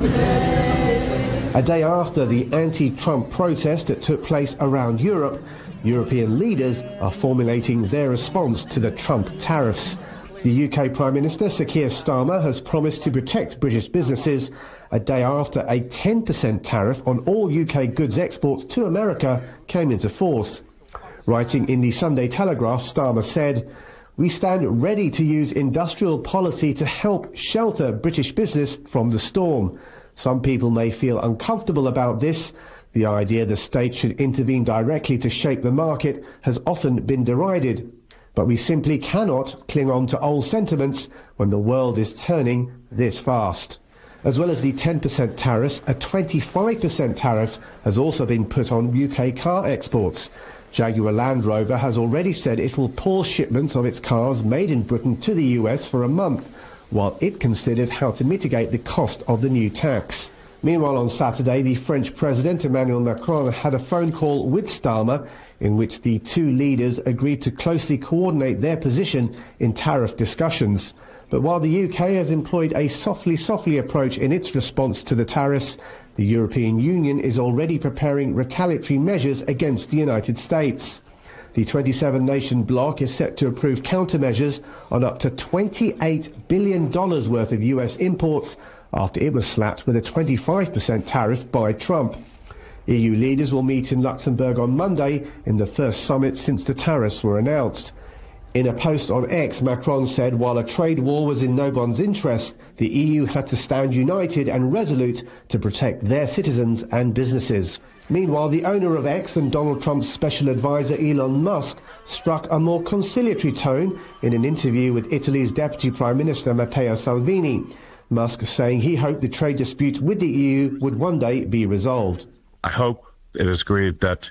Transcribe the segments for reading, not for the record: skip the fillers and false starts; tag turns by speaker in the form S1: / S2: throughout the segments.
S1: A day after the anti-Trump protest that took place around Europe, European leaders are formulating their response to the Trump tariffs. The UK Prime Minister, Sir Keir Starmer, has promised to protect British businesses a day after a 10% tariff on all UK goods exports to America came into force. Writing in the Sunday Telegraph, Starmer said, "We stand ready to use industrial policy to help shelter British business from the storm. Some people may feel uncomfortable about this. The idea the state should intervene directly to shape the market has often been derided. But we simply cannot cling on to old sentiments when the world is turning this fast." As well as the 10% tariffs, a 25% tariff has also been put on UK car exports. Jaguar Land Rover has already said it will pause shipments of its cars made in Britain to the US for a month, while it considered how to mitigate the cost of the new tax. Meanwhile, on Saturday, the French President Emmanuel Macron had a phone call with Starmer in which the two leaders agreed to closely coordinate their position in tariff discussions. But while the UK has employed a softly approach in its response to the tariffs, the European Union is already preparing retaliatory measures against the United States. The 27-nation bloc is set to approve countermeasures on up to $28 billion worth of US imports after it was slapped with a 25% tariff by Trump. EU leaders will meet in Luxembourg on Monday in the first summit since the tariffs were announced. In a post on X, Macron said while a trade war was in no one's interest, the EU had to stand united and resolute to protect their citizens and businesses. Meanwhile, the owner of X and Donald Trump's special advisor Elon Musk struck a more conciliatory tone in an interview with Italy's Deputy Prime Minister Matteo Salvini. Musk saying he hoped the trade dispute with the EU would one day be resolved.
S2: I hope it is agreed that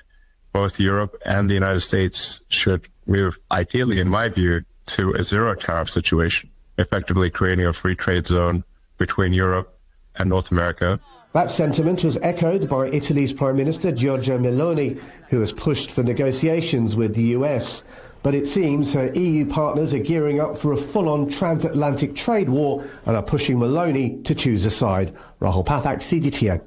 S2: both Europe and the United States should move, ideally, in my view, to a zero tariff situation, effectively creating a free trade zone between Europe and North America.
S1: That sentiment was echoed by Italy's Prime Minister Giorgia Meloni, who has pushed for negotiations with the US. But it seems her EU partners are gearing up for a full-on transatlantic trade war and are pushing Meloni to choose a side. Rahul Pathak, CGTN.